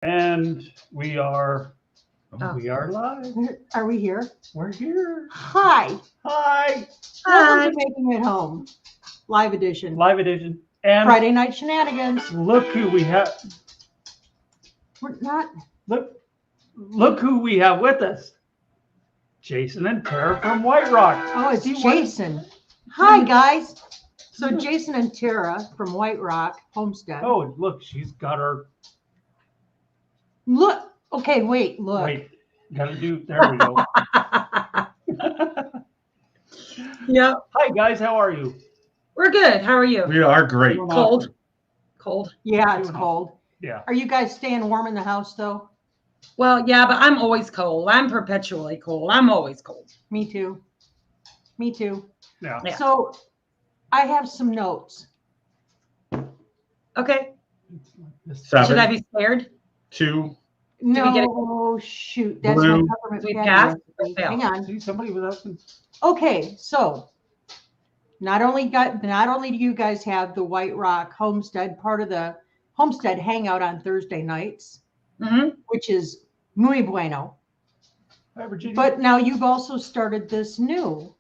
And we are Oh. live. Are we here? We're here. Hi. Hi. Welcome to Making It Home, live edition. Live edition. And Friday night shenanigans. look who we have. We're not. Look who we have with us. Jason and Tara from White Rock. Oh, it's See what- Jason. Hi, guys. So Jason and Tara from White Rock Homestead. Oh, look, she's got her. Look. Okay, wait. Look. Wait, gotta do. There we go. Yep. Hi guys, how are you? We're good. How are you? We are great. Doing Cold. awesome. Cold. Yeah, it's Doing cold. Yeah. Are you guys staying warm in the house though? Well, yeah, but I'm always cold. I'm perpetually cold. I'm always cold. Me too. Me too. Yeah. Yeah. So I have some notes. Okay. Seven, Should I be scared? 2, we get it? No, shoot. That's Blue. my peppermint We patty passed or recipe. failed? Hang on. See somebody without some. Okay, so not only do you guys have the White Rock Homestead, part of the Homestead Hangout on Thursday nights, Mm-hmm. which is muy bueno. Hi, Virginia. But now you've also started this new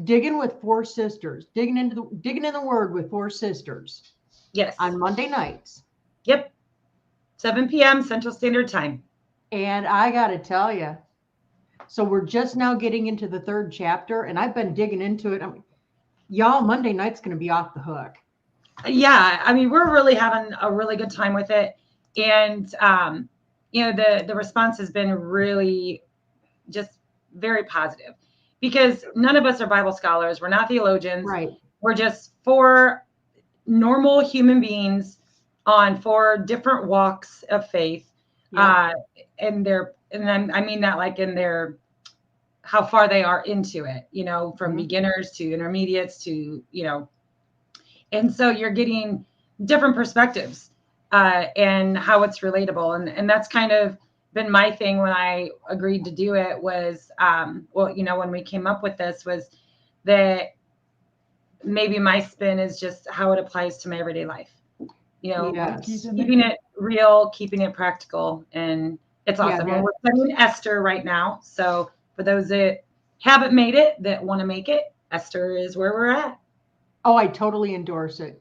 digging with four sisters, digging in the Word with four sisters Yes. on Monday nights. Yep. 7 p.m. Central Standard Time. And I got to tell you, so we're just now getting into the third chapter, and I've been digging into it. Y'all, Monday night's going to be off the hook. Yeah, I mean, we're really having a really good time with it, and the response has been really just very positive because none of us are Bible scholars. We're not theologians. Right. We're just four normal human beings on four different walks of faith. Yeah. I mean that like in their how far they are into it, from Mhm. beginners to intermediates to, and so you're getting different perspectives and how it's relatable. And that's kind of been my thing when I agreed to do it was, when we came up with this was that maybe my spin is just how it applies to my everyday life. Yes. Keeping it real, keeping it practical, and it's Yeah, awesome. that- And we're studying Esther right now. So for those that haven't made it, that want to make it, Esther is where we're at. Oh, I totally endorse it.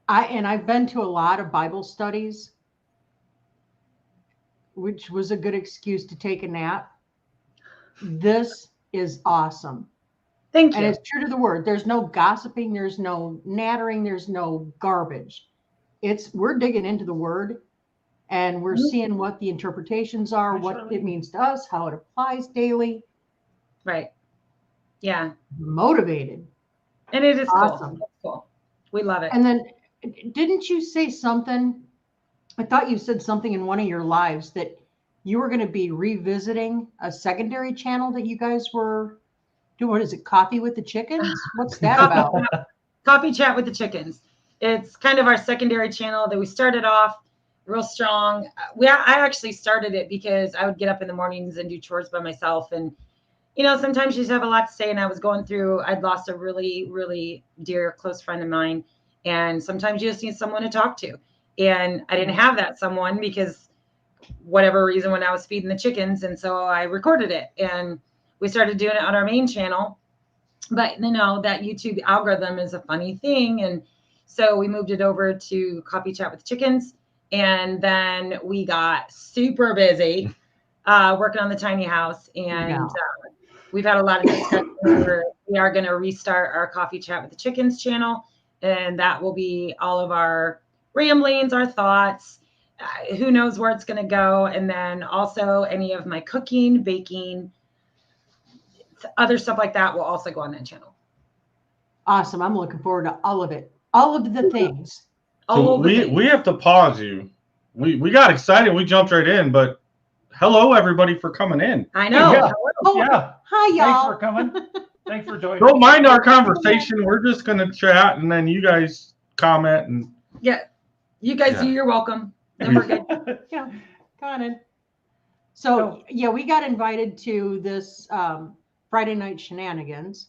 I've been to a lot of Bible studies, which was a good excuse to take a nap. This is awesome. Thank And you. it's true to the word. There's no gossiping, there's no nattering, there's no garbage. We're digging into the word and we're Mhm. seeing what the interpretations are, Hi, what Charlie. it means to us, how it applies daily. Right. Yeah. Motivated. And it is Awesome. cool. It's cool. We love it. And then didn't you say something? I thought you said something in one of your lives that you were going to be revisiting a secondary channel that you guys were doing. What is it? Coffee with the Chickens? What's that about? Coffee Chat with the Chickens. It's kind of our secondary channel that we started off real strong. I actually started it because I would get up in the mornings and do chores by myself. And, sometimes you just have a lot to say. And I'd lost a really, really dear, close friend of mine. And sometimes you just need someone to talk to. And I didn't have that someone because whatever reason when I was feeding the chickens. And so I recorded it and we started doing it on our main channel. But that YouTube algorithm is a funny thing. And so we moved it over to Coffee Chat with Chickens. And then we got super busy working on the tiny house. And Yeah. we've had a lot of discussions where we are going to restart our Coffee Chat with the Chickens channel. And that will be all of our ramblings, our thoughts, who knows where it's going to go. And then also any of my cooking, baking, other stuff like that will also go on that channel. Awesome. I'm looking forward to all of it. All of the things. So we have to pause you. We got excited. We jumped right in, but hello everybody for coming in. I know. Yeah. Oh, Yeah. hi, Thanks y'all. for coming. Thanks for joining. Don't mind our conversation. We're just gonna chat and then you guys comment and Yeah. You guys do. Yeah. You're welcome. Then we're good. Yeah, got it. So, yeah, we got invited to this Friday night shenanigans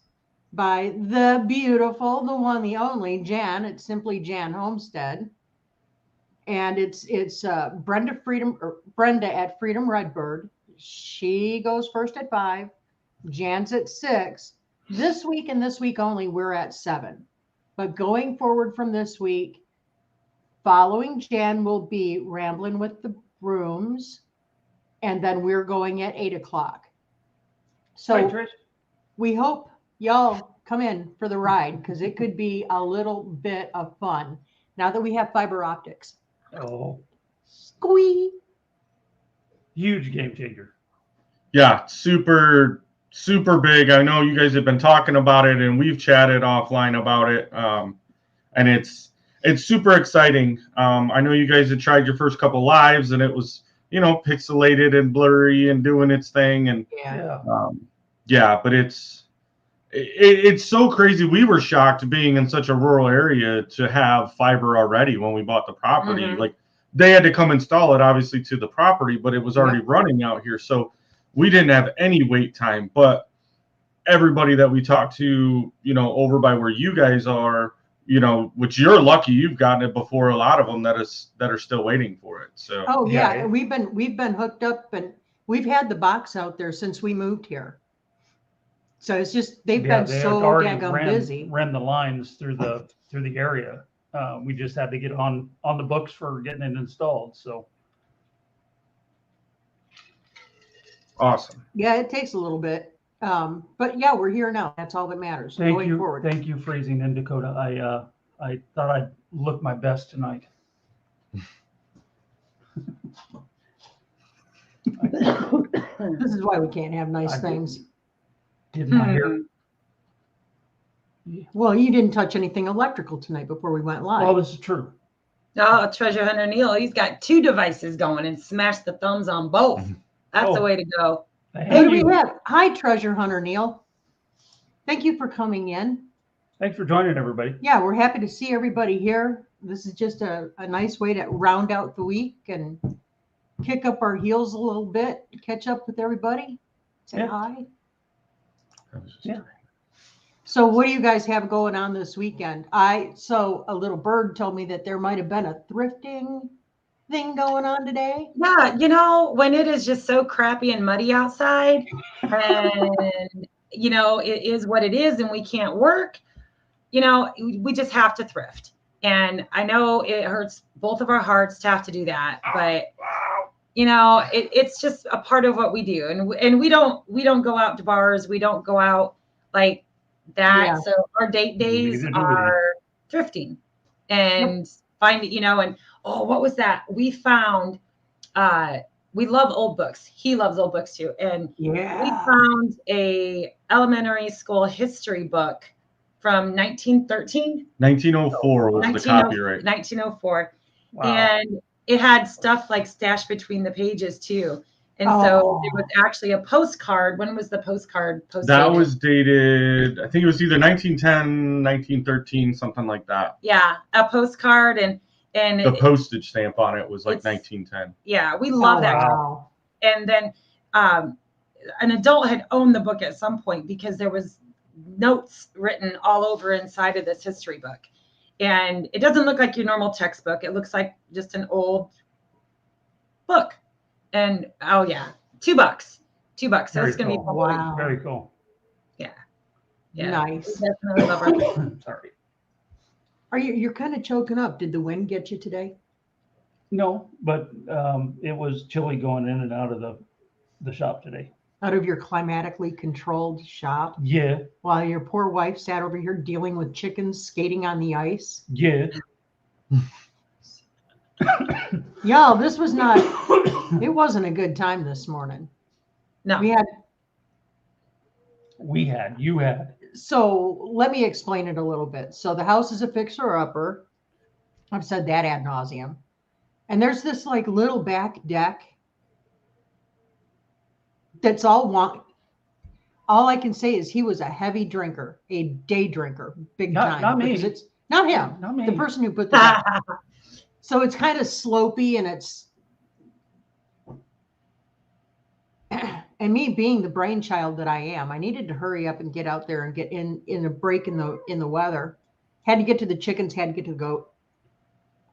by the beautiful, the one, the only Jan at Simply Jan Homestead. and it's Brenda at Freedom RedBird. She goes first at 5. Jan's at 6. This week and this week only, we're at 7. But going forward from this week, following Jan will be Rambling with the Brooms, and then we're going at 8 o'clock. So Right, Trish? we hope y'all come in for the ride because it could be a little bit of fun now that we have fiber optics. Oh, Squee! huge game changer. Yeah, super big. I know you guys have been talking about it, and we've chatted offline about it. And it's super exciting. I know you guys had tried your first couple lives, and it was pixelated and blurry and doing its thing, and but it's so crazy. We were shocked being in such a rural area to have fiber already when we bought the property. Mhm. Like they had to come install it obviously to the property, but it was already running out here. So we didn't have any wait time, but everybody that we talked to, over by where you guys are, which you're lucky you've gotten it before a lot of them that are still waiting for it. So Oh yeah, we've been hooked up, and we've had the box out there since we moved here. So it's just they've been they so had already daggone busy. ran the lines through the area. We just had to get on the books for getting it installed. So awesome. Yeah, it takes a little bit. But yeah, we're here now. That's all that matters. thank going you, forward. thank you, Freezing in Dakota. I thought I'd look my best tonight. This is why we can't have nice I things. Did my hair. Well, you didn't touch anything electrical tonight before we went live. Well, this is true. Oh, Treasure Hunter Neil, he's got 2 devices going and smashed the thumbs on both. That's the way to go. Who do we have? Hi, Treasure Hunter Neil. Thank you for coming in. Thanks for joining, everybody. Yeah, we're happy to see everybody here. This is just a nice way to round out the week and kick up our heels a little bit, catch up with everybody, say hi. Yeah. So what do you guys have going on this weekend? So a little bird told me that there might have been a thrifting thing going on today. Yeah, when it is just so crappy and muddy outside and it is what it is and we can't work, we just have to thrift. And I know it hurts both of our hearts to have to do that, but it's just a part of what we do. And we don't go out to bars, we don't go out like that. Yeah. So our date days are thrifting and finding, and what was that? We found we love old books. He loves old books too. And we found a elementary school history book from 1913. 1904 was the copyright. 1904. Wow. And it had stuff like stashed between the pages too. And so it was actually a postcard. When was the postcard posted? That was dated, I think it was either 1910, 1913, something like that. Yeah, a postcard and the postage stamp on it was like 1910. Yeah, we love that. Wow. And then an adult had owned the book at some point because there was notes written all over inside of this history book. And it doesn't look like your normal textbook. It looks like just an old book. And $2. $2. So Very it's going to cool. be wow. Very cool. Yeah. Nice. We definitely love our Sorry. You're kind of choking up. Did the wind get you today? No, but it was chilly going in and out of the shop today. Out of your climatically controlled shop? Yeah. While your poor wife sat over here dealing with chickens skating on the ice? Yeah. Y'all, this was not, it wasn't a good time this morning. No. You had. So let me explain it a little bit. So the house is a fixer-upper. I've said that ad nauseum. And there's this like little back deck that's all I can say is he was a heavy drinker, a day drinker, big time. Not me. It's not him. Not me. The person who put that up. So it's kind of slopey and it's and me being the brainchild that I am, I needed to hurry up and get out there and get in a break in the weather. Had to get to the chickens, had to get to the goat.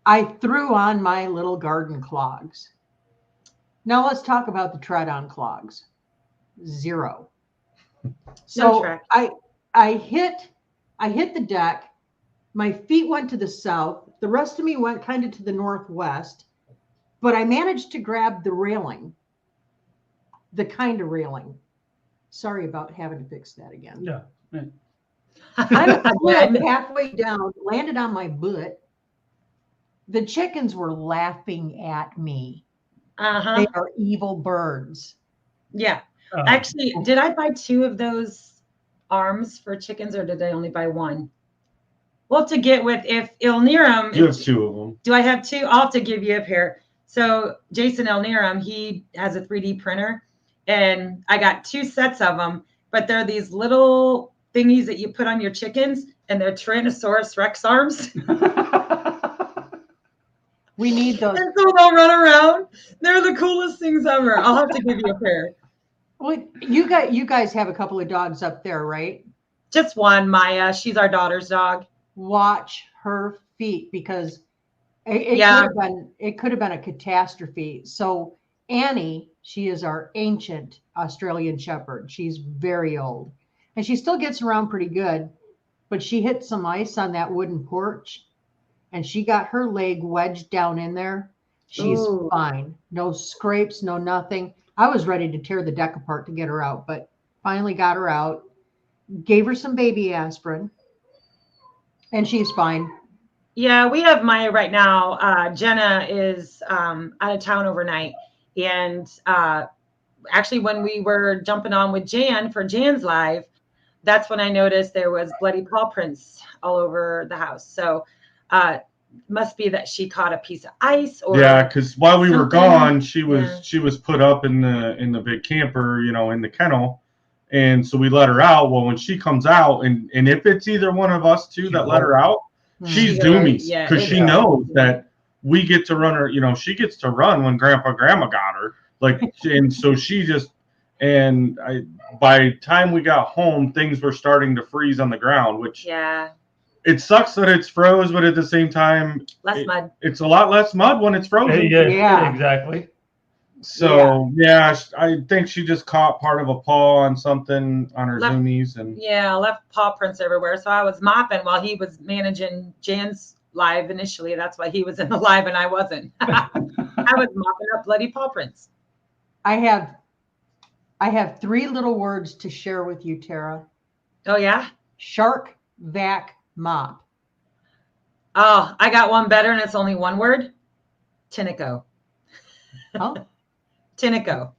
I threw on my little garden clogs. Now let's talk about the tread-on clogs. 0. So track. I hit the deck. My feet went to the south. The rest of me went kind of to the northwest, but I managed to grab the railing, the kind of railing. Sorry about having to fix that again. Yeah. I slid halfway down, landed on my butt. The chickens were laughing at me. Uh-huh. They are evil birds. Yeah. Oh. Actually, did I buy 2 of those arms for chickens, or did I only buy 1? We'll have to get with, if Ilniram. You have 2 of them. Do I have 2? I'll have to give you a pair. So Jason Ilniram, he has a 3D printer, and I got 2 sets of them, but they're these little thingies that you put on your chickens, and they're Tyrannosaurus Rex arms. We need those. And so they'll run around. They're the coolest things ever. I'll have to give you a pair. Well, you guys have a couple of dogs up there, right? Just one, Maya. She's our daughter's dog. Watch her feet, because it could have been a catastrophe. So Annie, she is our ancient Australian Shepherd. She's very old, and she still gets around pretty good, but she hit some ice on that wooden porch, and she got her leg wedged down in there. She's Ooh. fine. No scrapes, no nothing. I was ready to tear the deck apart to get her out, but finally got her out, gave her some baby aspirin, and she's fine. Yeah, we have Maya right now. Jenna is out of town overnight. And actually, when we were jumping on with Jan for Jan's live, that's when I noticed there was bloody paw prints all over the house. So must be that she caught a piece of ice, or Yeah, because while we were something. gone, she was put up in the big camper, in the kennel, and so we let her out. Well, when she comes out, and if it's either one of us two that let her out, she's doomies, because she knows that we get to run her. She gets to run when Grandma got her, and so she just. And by the time we got home, things were starting to freeze on the ground, which it sucks that it's froze, but at the same time, less mud. It's a lot less mud when it's frozen. Yeah, exactly. So I think she just caught part of a paw on something on her zoomies, and left paw prints everywhere. So I was mopping while he was managing Jan's live initially. That's why he was in the live and I wasn't. I was mopping up bloody paw prints. I have 3 little words to share with you, Tara. Oh yeah? Shark vac mop. Oh, I got one better, and it's only one word. Tinico. Oh. Tinico.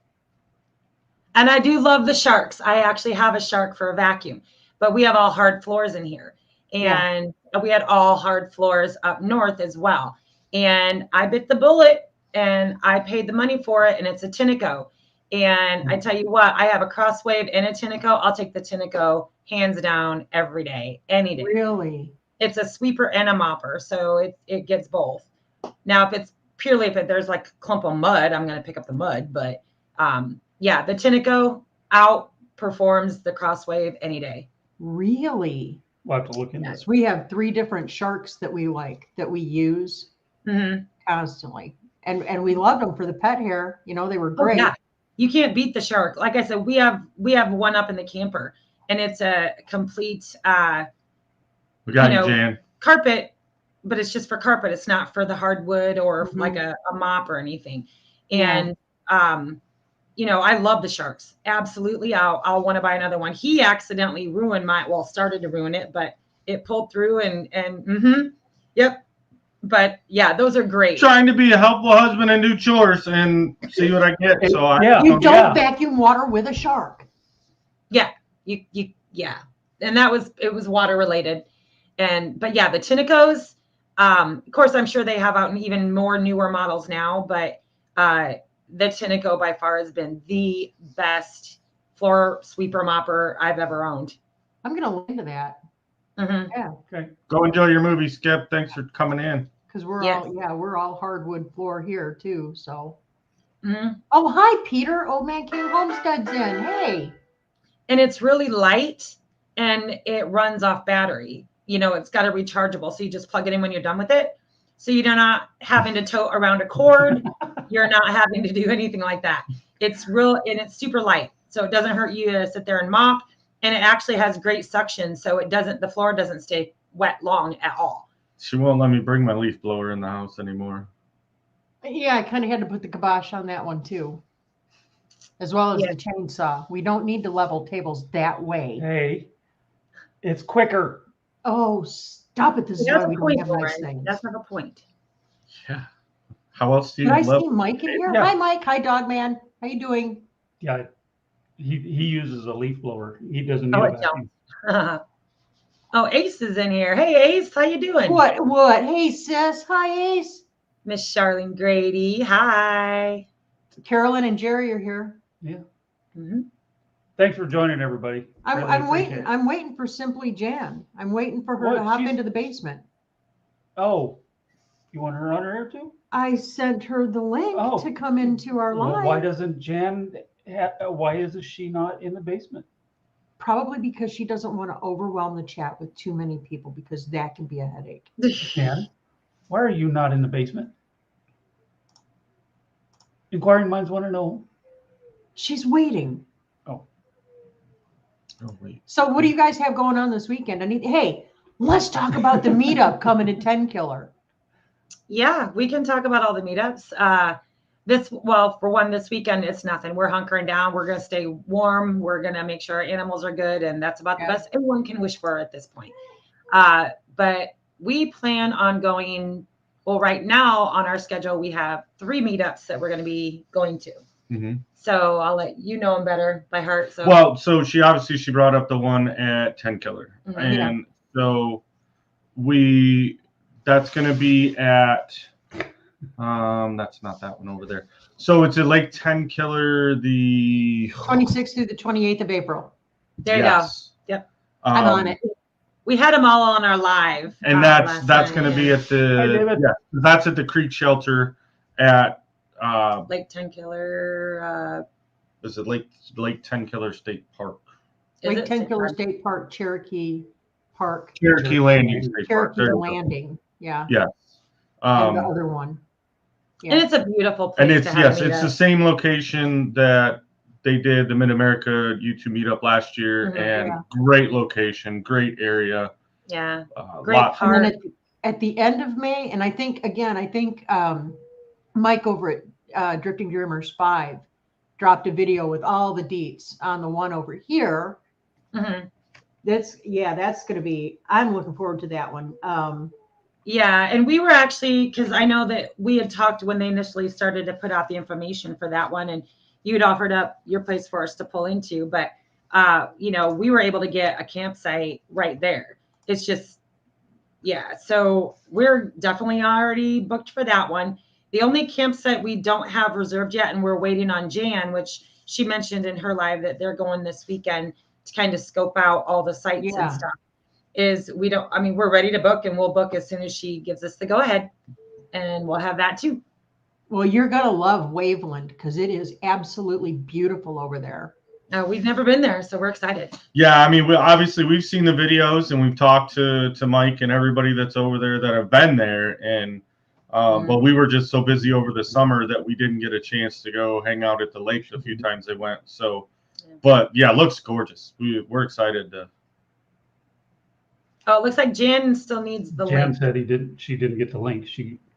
And I do love the sharks. I actually have a shark for a vacuum, but we have all hard floors in here. And we had all hard floors up north as well. And I bit the bullet, and I paid the money for it, and it's a Tinico. And I tell you what, I have a Crosswave and a Tinico. I'll take the Tinico hands down every day, any day. Really? It's a sweeper and a mopper, so it gets both. Now, if there's like a clump of mud, I'm going to pick up the mud. But the Tinico outperforms the Crosswave any day. Really? We'll have to look into Yes, it. we have 3 different sharks that we use constantly, and we loved them for the pet hair. They were great. Oh, yeah. You can't beat the shark. Like I said, we have one up in the camper, and it's a complete we got Jan. Carpet, but it's just for carpet. It's not for the hardwood or like a mop or anything. And I love the sharks. Absolutely. I'll want to buy another one. He accidentally started to ruin it, but it pulled through and yep. But yeah, those are great. Trying to be a helpful husband and do chores and see what I get. So you don't vacuum water with a shark. Yeah, and it was water related, but yeah, the Tinicos. Of course, I'm sure they have out even more newer models now, but the Tinico by far has been the best floor sweeper mopper I've ever owned. I'm gonna look into that. Yeah. Okay. Go enjoy your movie, Skip. Thanks for coming in. Because we're all hardwood floor here too. So. Oh, hi, Peter. Old Man King Homestead's in. Hey. And it's really light, and it runs off battery. It's got a rechargeable, so you just plug it in when you're done with it. So you're not having to tote around a cord. You're not having to do anything like that. It's real and it's super light. So it doesn't hurt you to sit there and mop. And it actually has great suction. So the floor doesn't stay wet long at all. She won't let me bring my leaf blower in the house anymore. Yeah, I kind of had to put the kibosh on that one too, as well as Yeah. the chainsaw. We don't need to level tables that way. Hey, it's quicker. Oh, stop it. This is That's why a we don't point, have nice Lauren. things. That's not a point. Yeah. How else do you Did I level? see Mike in here? Yeah. Hi, Mike. Hi, Dog Man. How you doing? Yeah, he uses a leaf blower. He doesn't need Oh, a it vacuum. Oh, Ace is in here. Hey, Ace, how you doing? What? Hey, sis. Hi, Ace. Miss Charlene Grady. Hi. Carolyn and Jerry are here. Yeah. Mhm. Thanks for joining, everybody. I'm Really appreciate waiting. it. I'm waiting for Simply Jan. I'm waiting for her What? to hop She's- into the basement. Oh, you want her on air too? I sent her the link Oh. to come into our Well, live. why doesn't Jan? Why isn't she not in the basement? Probably because she doesn't want to overwhelm the chat with too many people because that can be a headache. Jan, why are you not in the basement? Inquiring minds want to know. She's waiting. Oh, wait. So what do you guys have going on this weekend? Hey, let's talk about the meetup coming to 10 Killer. Yeah, we can talk about all the meetups. For one, this weekend, it's nothing. We're hunkering down. We're going to stay warm. We're going to make sure our animals are good. And that's about the best everyone can wish for at this point. But we plan on going, well, right now on our schedule, we have 3 meetups that we're going to be going to. Mm-hmm. So I'll let you know them better by heart. So Well, so she brought up the one at 10 Killer. Mhm. And so that's going to be at, that's not that one over there. So it's at Lake 10 Killer, the 26th through the 28th of April. there you go. Yep. I'm on it. We had them all on our live. And that's going to be at David. that's at the Creek Shelter at Lake 10 Killer. is it Lake 10 Killer State Park? Lake 10 Killer State Park, Cherokee Park, Cherokee Landing State Park. Cherokee There you go. Landing. Yeah. Yes. And the other one. And it's a beautiful place. And it's to have a it's the meetup. same location that they did the Mid America YouTube meetup last year, Mhm, and yeah. great location, great area. Yeah. Great Lot, park. And then at the end of May, and I think Mike over at Drifting Dreamers 5 dropped a video with all the deets on the one over here. Mhm. That's going to be, I'm looking forward to that one. Yeah. And we were actually, because I know that we had talked when they initially started to put out the information for that one, and you had offered up your place for us to pull into. But, we were able to get a campsite right there. It's just, yeah. So we're definitely already booked for that one. The only campsite we don't have reserved yet, and we're waiting on Jan, which she mentioned in her live that they're going this weekend to kind of scope out all the sites Yeah. and stuff, is we're ready to book, and we'll book as soon as she gives us the go ahead, and we'll have that too. Well, you're going to love Waveland because it is absolutely beautiful over there. We've never been there, so we're excited. yeah, I mean, we've seen the videos, and we've talked to Mike and everybody that's over there that have been there, and but we were just so busy over the summer that we didn't get a chance to go hang out at the lake the few times they went. So, but yeah, it looks gorgeous. We're excited to. Oh, it looks like Jan still needs the Jan link. said she didn't get the link.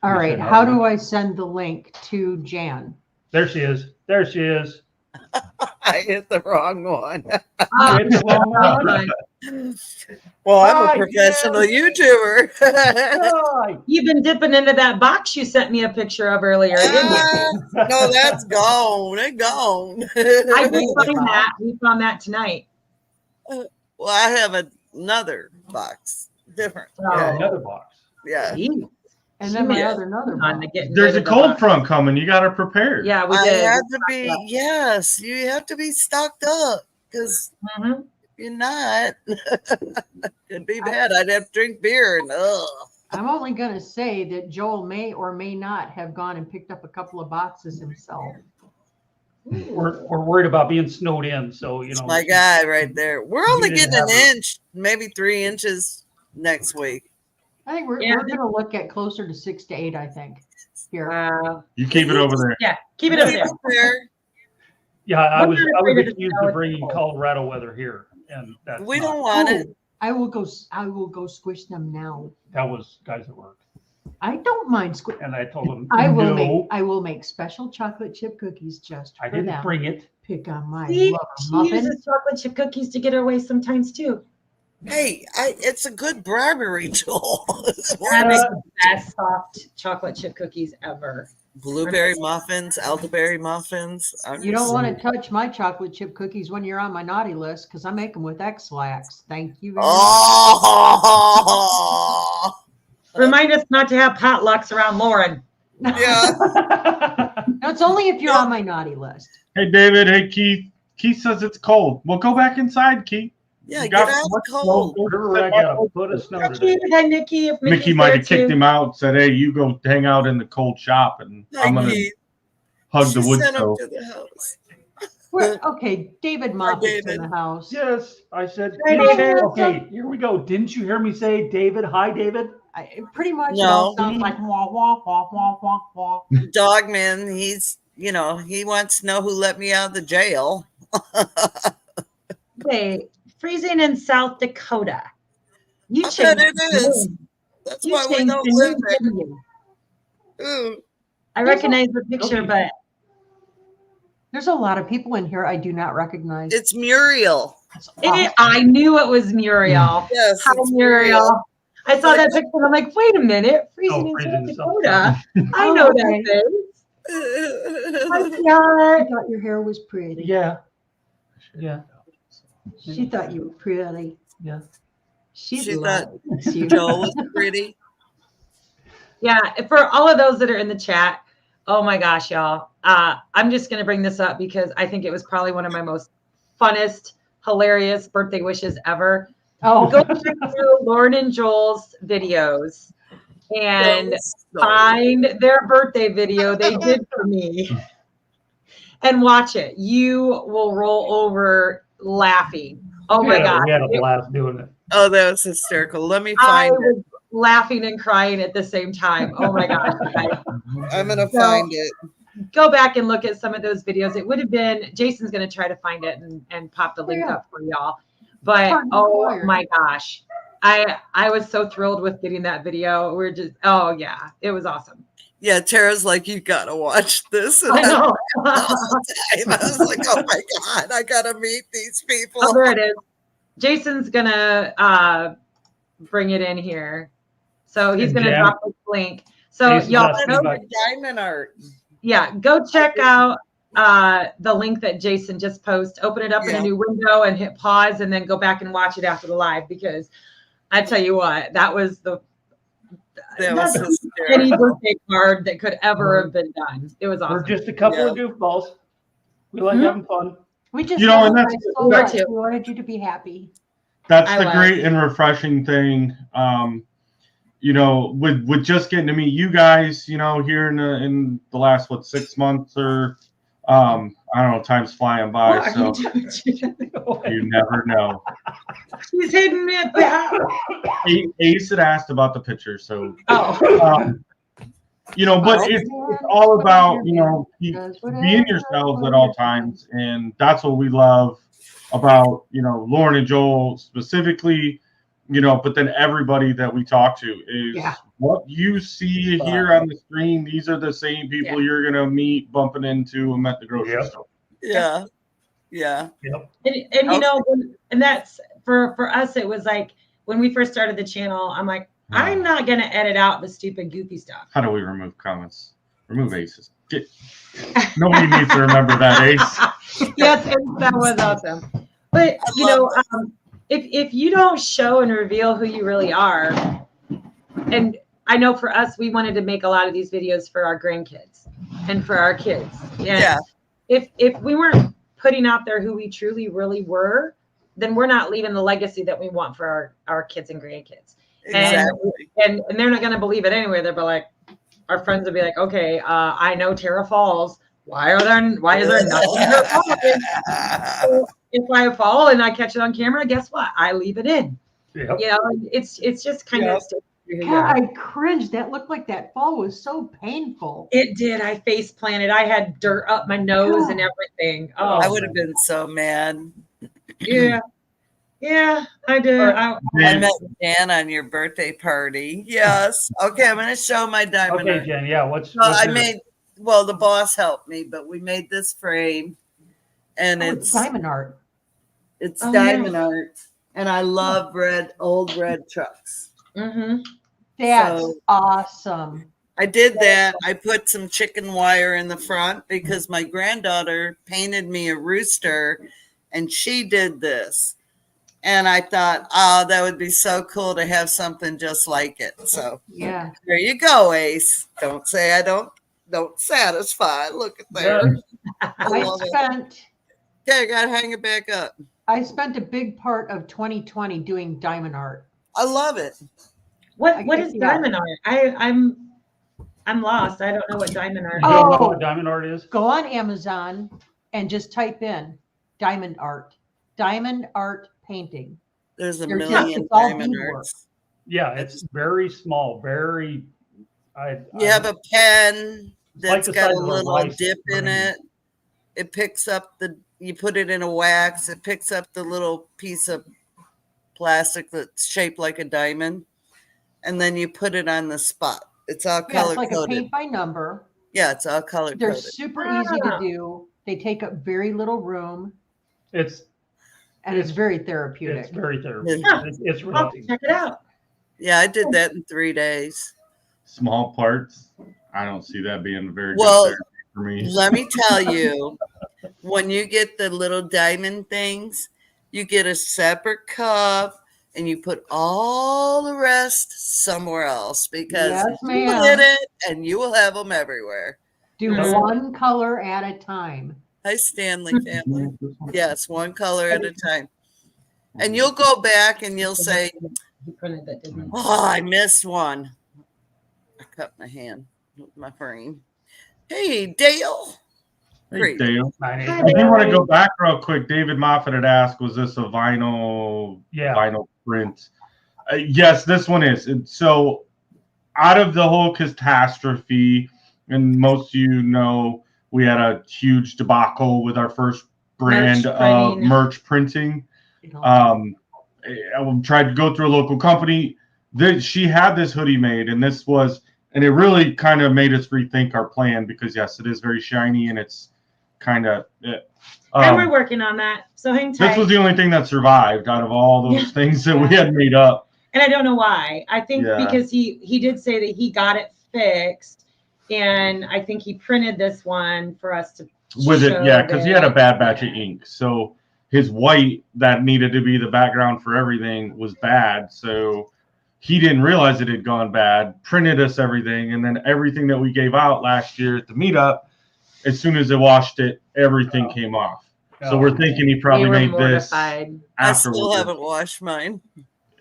All right. How do I send the link to Jan? There she is. There she is. I hit the wrong one. Oh, Hit the wrong one. Well, I'm Hi, a professional YouTuber. Hi. You've been dipping into that box you sent me a picture of earlier, didn't you? No, that's gone. It's gone. I did find that. We found that tonight. Well, I have another box. Different. Yeah, Oh. another box. Yeah. Geez. And She then my made other another on one. to getting There's rid a of the cold box. front coming. You got to prepare. Yeah, we I did. have to be, yes, you have to be stocked up because Mhm. if you're not, it'd be bad. I'd have to drink beer and I'm only going to say that Joel may or may not have gone and picked up a couple of boxes himself. We're worried about being snowed in, so my guy right there. We're only You didn't getting an have her. inch, maybe 3 inches next week. I think we're going to look at closer to 6 to 8, I think. Here. You keep it over there. Yeah, keep it over Keep there. it there. Yeah, I I'm was not afraid of the accused snow, of it's bringing cold. Colorado weather here, and that's We not- don't want it. I will go squish them now. That was guys at work, I don't mind squish. and I told them I no, will make special chocolate chip cookies just I for didn't them. bring it. Pick on my She muffin. uses chocolate chip cookies to get her way sometimes too. Hey, it's a good bribery tool. I make the best soft chocolate chip cookies ever. Blueberry muffins, elderberry muffins. You don't want to touch my chocolate chip cookies when you're on my naughty list because I make them with X-Lax. Thank you very much. Oh, Remind us not to have potlucks around Lauren. yeah. No, it's only if you're on my naughty list. Hey, David. Hey, Keith. Keith says it's cold. Well, go back inside, Keith. Yeah, You get got out of the much cold. We're at a foot of snow today. Hi, Nikki. If Mickey Mickey's might there have kicked too. him out, said, hey, you go hang out in the cold shop, and I'm going to Keith. hug She the wood sent him stove. to the house. Okay, David Moffitt's in David. the house. Yes, I said. Hi, David. Okay, here we go. Didn't you hear me say, David? Hi, David. Pretty much it No. all sounds like wah, wah, wah, wah, wah, wah. Dogman, he's, he wants to know who let me out of the jail. Wait, freezing in South Dakota. You I changed bet it your is. name. That's You why we changed don't your live name, there. didn't you? Ooh. I recognize the picture, Okay. but There's a lot of people in here I do not recognize. It's Muriel. That's awesome. I knew it was Muriel. Yes, Hi, it's Muriel. I saw that picture and I'm like, wait a minute, freezing in freezing South in South Dakota. I Oh, know okay. that face. Hi, Muriel. She sweetheart. thought your hair was pretty. Yeah. Yeah. She thought you were pretty. Yeah. She She thought loves you. Joe was pretty. Yeah, for all of those that are in the chat, oh my gosh, y'all. I'm just going to bring this up because I think it was probably one of my most funnest, hilarious birthday wishes ever. Oh, Go check through Lauren and Joel's videos and So- find their birthday video they did for me and watch it. You will roll over laughing. Oh my God. We had a blast doing it. Oh, that was hysterical. Let me I find it. was laughing and crying at the same time. Oh my gosh. guys. I'm gonna So- find it. Go back and look at some of those videos. It would have been, Jason's going to try to find it and pop the link Yeah. up for y'all. But Pardon oh required. my gosh. I was so thrilled with getting that video. We're just, oh yeah, it was awesome. Yeah, Tara's like, you gotta watch this. And I know. I was like, oh my God, I gotta meet these people. Oh, there it is. Jason's gonna bring it in here. So he's And gonna Jan- drop the link. So Jason's y'all asking go, about- Diamond art. yeah, go check out the link that Jason just posted. Open it up in Yeah. a new window and hit pause and then go back and watch it after the live because I tell you what, that was That was that's any hysterical. birthday card that could ever have been done. It was We're awesome. just a couple of goofballs. We like Mhm. having fun. we just You know, love and you that's- guys so Where much. to? We wanted you to be happy. That's I the was. great and refreshing thing. With just getting to meet you guys, here in the last 6 months or I don't know, time's flying by, What are so you doing? you never know. She's hitting it back. Ace had asked about the picture, so Oh, but it's all about being yourselves at all times, and that's what we love about Lauren and Joel specifically, but then everybody that we talk to is Yeah. what you see here on the screen. These are the same people you're gonna meet bumping into them at the grocery Yep. store. Yeah. Yeah. Yep. and and that's for us. It was like when we first started the channel. I'm like, I'm not gonna edit out the stupid goofy stuff. How do we remove comments? Remove aces. Nobody needs to remember that, Ace. Yes, that was awesome. But if you don't show and reveal who you really are, and I know for us, we wanted to make a lot of these videos for our grandkids and for our kids. And Yeah. if we weren't putting out there who we truly really were, then we're not leaving the legacy that we want for our kids and grandkids. Exactly. And they're not going to believe it anyway. They'll be like, our friends will be like, okay, I know Tara Falls. Why is there nothing in her pocket? So if I fall and I catch it on camera, guess what? I leave it in. Yep. It's just kind of God, I cringed. That looked like that fall was so painful. It did. I face planted. I had dirt up my nose and everything. Oh, I would have been so mad. yeah. Yeah, I did. I met Dan on your birthday party. Yes. Okay, I'm going to show my diamond. Okay, Jen. Yeah. What's the boss helped me, but we made this frame, and it's diamond art. It's diamond art, and I love old red trucks. Mm-hmm. That's awesome. I did that. I put some chicken wire in the front because my granddaughter painted me a rooster, and she did this. And I thought, oh, that would be so cool to have something just like it. So yeah, there you go, Ace. Don't say I don't satisfy. Look at there. Okay, I gotta hang it back up. I spent a big part of 2020 doing diamond art. I love it. What is diamond art? I'm lost. I don't know what diamond art is. You don't know what diamond art is? Go on Amazon and just type in diamond art painting. There's a million diamond arts. Yeah, it's very small, very. You have a pen that's got a little dip in it. It picks up you put it in a wax. It picks up the little piece of plastic that's shaped like a diamond, and then you put it on the spot. It's all color coded. It's like a paint by number. Yeah, it's all color coded. They're super easy to do. They take up very little room. It's very therapeutic. It's very therapeutic. It's really I'll check it out. Yeah, I did that in 3 days. Small parts. I don't see that being very good therapy for me. Let me tell you, when you get the little diamond things, you get a separate cup and you put all the rest somewhere else because you did it and you will have them everywhere. Do one color at a time. Hi, Stanley family. Yes, one color at a time. And you'll go back and you'll say, oh, I missed one. I cut my hand with my frame. Hey, Dale. Hey, Dale. I do want to go back real quick. David Moffat had asked, was this a vinyl print? Yes, this one is. And so out of the whole catastrophe, and most of you know, we had a huge debacle with our first brand of merch printing. I tried to go through a local company. She had this hoodie made, and it really kind of made us rethink our plan because, yes, it is very shiny, and it's kind of and we're working on that. So hang tight. This was the only thing that survived out of all those things that we had made up. And I don't know why. I think because he did say that he got it fixed. And I think he printed this one for us to with it, because he had a bad batch of ink. So his white that needed to be the background for everything was bad. So he didn't realize it had gone bad, printed us everything, and then everything that we gave out last year at the meetup, as soon as it washed it, everything came off. So we're thinking he probably made this afterwards. I still haven't washed mine.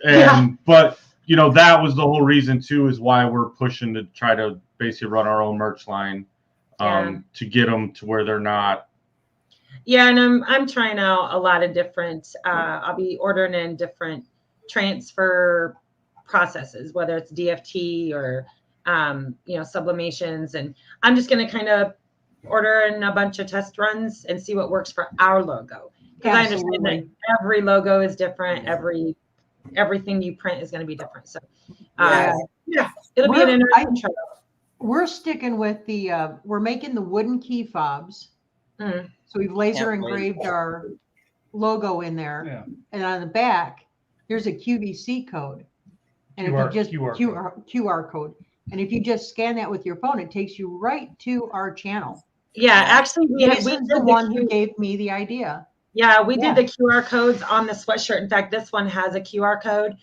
But that was the whole reason too, is why we're pushing to try to basically run our own merch line to get them to where they're not. Yeah, and I'm trying out a lot of different. I'll be ordering in different transfer processes, whether it's DFT or sublimations, and I'm just going to kind of order in a bunch of test runs and see what works for our logo, because I understand that every logo is different. Everything you print is going to be different. So it'll be an interesting trial. We're sticking with we're making the wooden key fobs. So we've laser engraved our logo in there. And on the back, there's a QVC code. And if you just QR code. And if you just scan that with your phone, it takes you right to our channel. Yeah, actually, we did the one who gave me the idea. Yeah, we did the QR codes on the sweatshirt. In fact, this one has a QR code.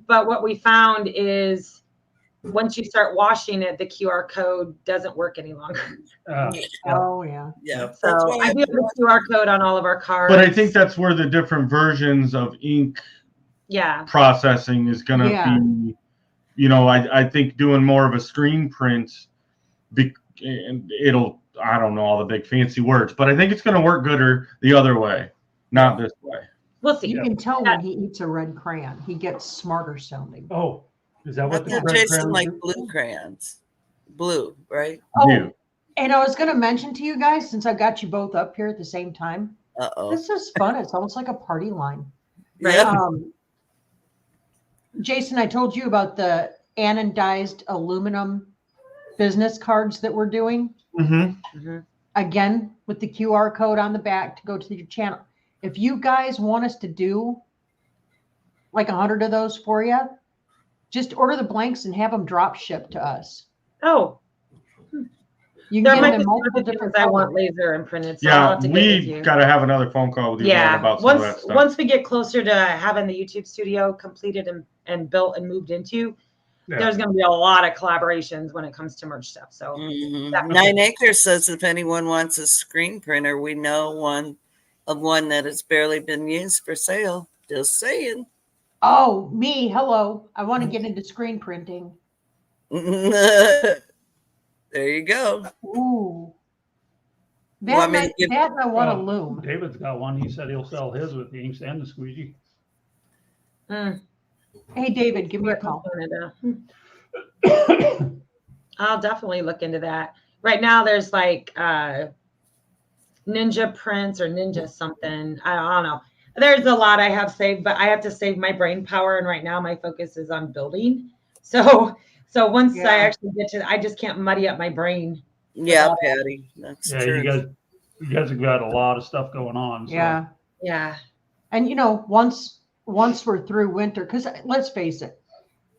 But what we found is once you start washing it, the QR code doesn't work any longer. Yeah. So I do have the QR code on all of our cards. But I think that's where the different versions of ink processing is going to be, I think doing more of a screen print, and I don't know all the big fancy words, but I think it's going to work gooder the other way, not this way. We'll see. You can tell when he eats a red crayon, he gets smarter sounding. Oh, Is that I what the thought red Jason crayons liked do? blue crayons. Blue, right? Oh, You. and I was going to mention to you guys, since I've got you both up here at the same time, Uh-oh. this is fun. It's almost like a party line. Right. Yep. Jason, I told you about the anodized aluminum business cards that we're doing. Mm-hmm. Again, with the QR code on the back to go to your channel. If you guys want us to do like 100 of those for you, just order the blanks and have them drop shipped to us. Oh, You can there get might them be in multiple different different I want colors. laser imprinted. So I'll Yeah, have to get with we you. got to have another phone call with you, Lauren, Yeah, about some of that once stuff. once we get closer to having the YouTube studio completed and built and moved into, Yeah. there's going to be a lot of collaborations when it comes to merch stuff. So Mhm. 9 Acres says if anyone wants a screen printer, we know one that has barely been used for sale. Just saying. Oh, me. Hello. I want to get into screen printing. There you go. Ooh. That, Want me to might, give- that I want a loom. David's got one. He said he'll sell his with the inks and the squeegee. Hey, David, give me a call. I'll definitely look into that. Right now, there's like Ninja Prints or Ninja something. I don't know. There's a lot I have saved, but I have to save my brain power. And right now, my focus is on building. So once Yeah. I actually get to, I just can't muddy up my brain. Yeah, Patty. That's Yeah, true. you guys have got a lot of stuff going on. So. Yeah. Yeah. And you know, once we're through winter, because let's face it,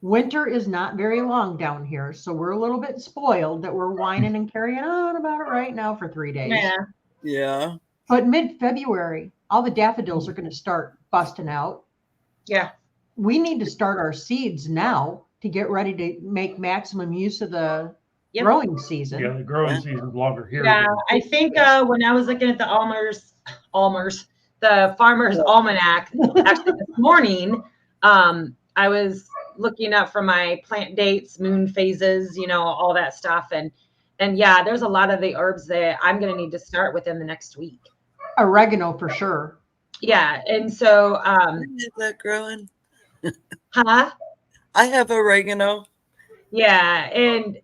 winter is not very long down here. So we're a little bit spoiled that we're whining and carrying on about it right now for 3 days. Yeah. Yeah. But mid-February, all the daffodils are going to start busting out. Yeah. We need to start our seeds now to get ready to make maximum use of the Yep. growing season. Yeah, the growing season is longer here. Yeah. I think when I was looking at the the Farmer's Almanac, actually this morning, I was looking up for my plant dates, moon phases, all that stuff. And yeah, there's a lot of the herbs that I'm going to need to start within the next week. Oregano for sure. Yeah. And so, Is that growing? huh? I have oregano. Yeah. And,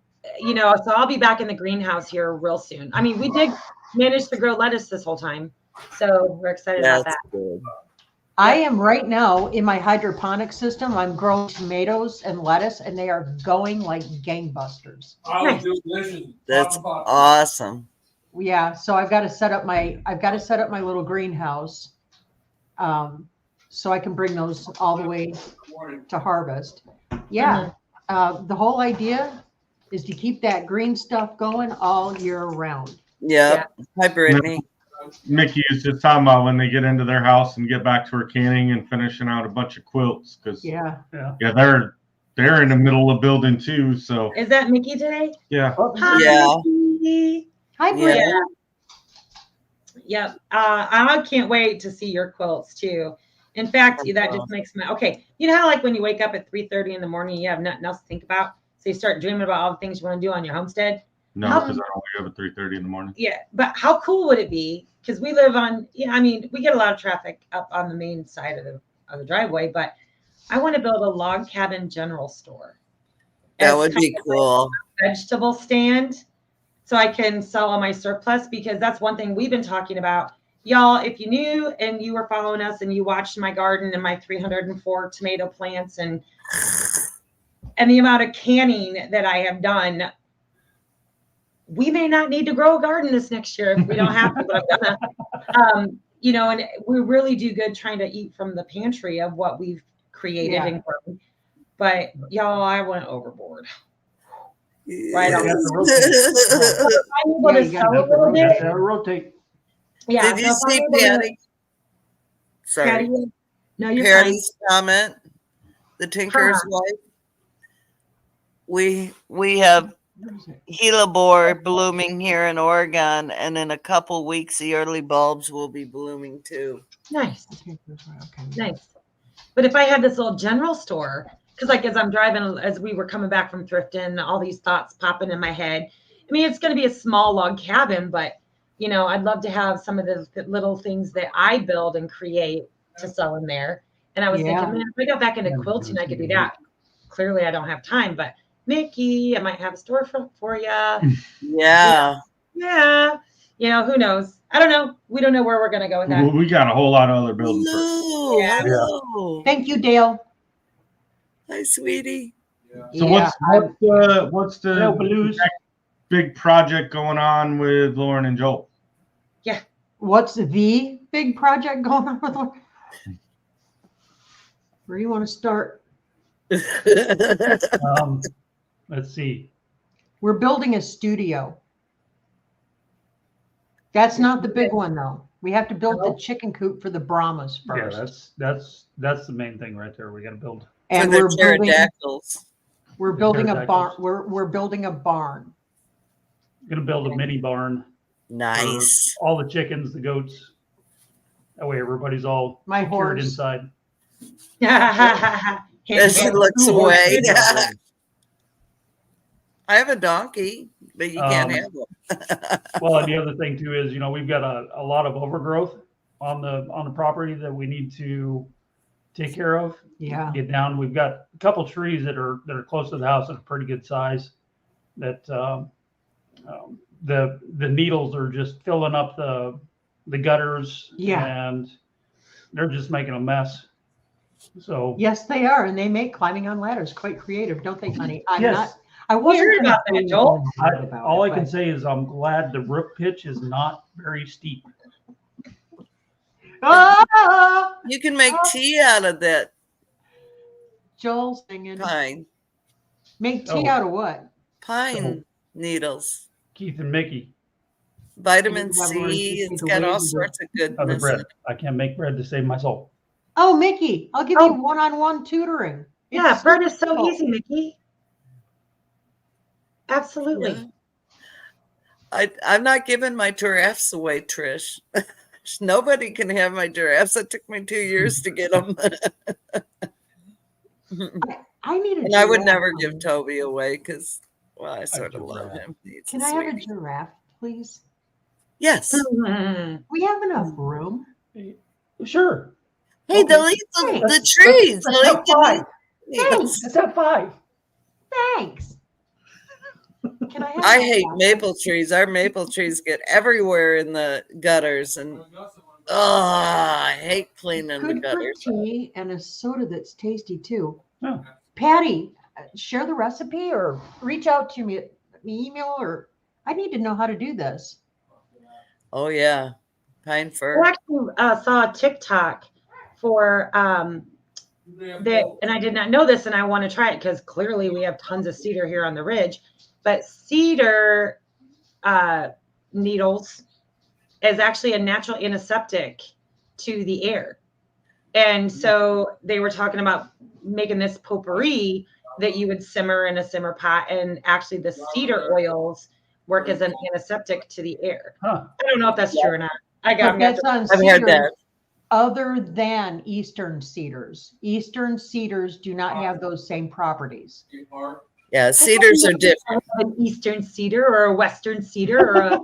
so I'll be back in the greenhouse here real soon. I mean, we did manage to grow lettuce this whole time. So we're excited about that. Good. I am right now in my hydroponic system. I'm growing tomatoes and lettuce, and they are going like gangbusters. Nice. That's awesome. Yeah, so I've got to set up my little greenhouse, so I can bring those all the way to harvest. Yeah, the whole idea is to keep that green stuff going all year round. Yeah. Hi, Brittany. Mickey is just talking about when they get into their house and get back to her canning and finishing out a bunch of quilts because Yeah, they're in the middle of building too. So Is that Mickey today? yeah, Hi, Yeah. Mickey. hi, Britt. Yeah. Yep. I can't wait to see your quilts too. In fact, that just makes me okay. You know how like when you wake up at 3:30 in the morning, you have nothing else to think about, so you start dreaming about all the things you want to do on your homestead. no, because I don't wake up at 3:30 in the morning. Yeah, but how cool would it be? Because we live on, I mean, we get a lot of traffic up on the main side of the driveway, but I want to build a log cabin general store. That As would be kind of cool. like a vegetable stand, so I can sell all my surplus, because that's one thing we've been talking about. Y'all, if you knew and you were following us and you watched my garden and my 304 tomato plants and the amount of canning that I have done, we may not need to grow a garden this next year if we don't have to, but I'm gonna. And we really do good trying to eat from the pantry of what we've created and grown. But y'all, I went overboard. Right on. I'm able to sell a little bit. Rotate. Yeah. Did you so if see I'm able to- Patty? Sorry. Patty, no, you're Patty's comment, the Tinker's wife. We have hellebore blooming here in Oregon, and in a couple weeks the early bulbs will be blooming too. fine. Nice. Nice. But if I had this little general store, because like as I'm driving, as we were coming back from thrifting, all these thoughts popping in my head. I mean, it's going to be a small log cabin, but I'd love to have some of the little things that I build and create to sell in there. And I was thinking, man, if I got back into quilting, I could do that. clearly I don't have time, but Mickey, I might have a storefront for you. Yeah. Yeah. You know, who knows? I don't know. We don't know where we're going to go with that. We got a whole lot of other buildings first. Hello. Yeah. Hello. Thank you, Dale. Hi, sweetie. So Yeah, what's the Hello, Blues. next big project going on with Lauren and Joel? what's the big project going on with Lauren? Where do you want to start? Let's see. We're building a studio. That's not the big one though. We have to build the chicken coop for the Brahmas Yeah, first. that's the main thing right there. We got to build. For And the we're building, pterodactyls. we're building a barn. Pterodactyls. We're building a barn. Gonna build a mini barn Nice. for all the chickens, the goats. That way everybody's all My secured horse. inside. As she looks Two away. horses. I have a donkey, but you can't have them. Well, and the other thing too is, we've got a lot of overgrowth on the property that we need to take care of. Yeah. Get down. We've got a couple trees that are close to the house at a pretty good size. That the needles are just filling up the gutters. Yeah. And they're just making a mess. So Yes, they are, and they make climbing on ladders quite creative, don't they, honey? I'm yes. not. I wasn't heard gonna about say that, Joel. anything about All it, I can but- say is I'm glad the root pitch is not very steep. Ah! You can make tea out of that Joel's singing. pine. Make tea Oh. out of what? Pine needles. Keith and Mickey Vitamin You have learned to C. see It's the got all ways of sorts of of the goodness. bread. I can't make bread to save my soul. Oh, Mickey, I'll give Oh. you one-on-one tutoring. Yeah, It's bread is so simple. easy, Mickey. Absolutely. Yeah. I'm not giving my giraffes away, Trish. Nobody can have my giraffes. It took me 2 years to get them. I need a And I would giraffe, never honey. give Toby away because, well, I sort of love giraffe. him. He's Can a I have a sweetie. giraffe, please? Yes. We have enough room. Sure. Hey, Okay. they'll eat the Let's- trees. let's They'll have eat the five. needles. Let's have 5. Thanks. Can I have I a hate giraffe? maple trees. Our maple trees get everywhere in the gutters, and I hate cleaning the Good for gutters. tea and a soda that's tasty too. Oh. Patty, share the recipe or reach out to me, email, or I need to know how to do this. Oh yeah, pine I fir. actually saw a TikTok for that, and I did not know this, and I want to try it because clearly we have tons of cedar here on the ridge. But cedar needles is actually a natural antiseptic to the air. And so they were talking about making this potpourri that you would simmer in a simmer pot, and actually the cedar oils work as an antiseptic to the air. Huh. I don't know if that's true or not. I got But that's on I've heard cedars that. other than eastern cedars. Eastern cedars do not have those same properties. Yeah, cedars are different. an eastern cedar or a western cedar or a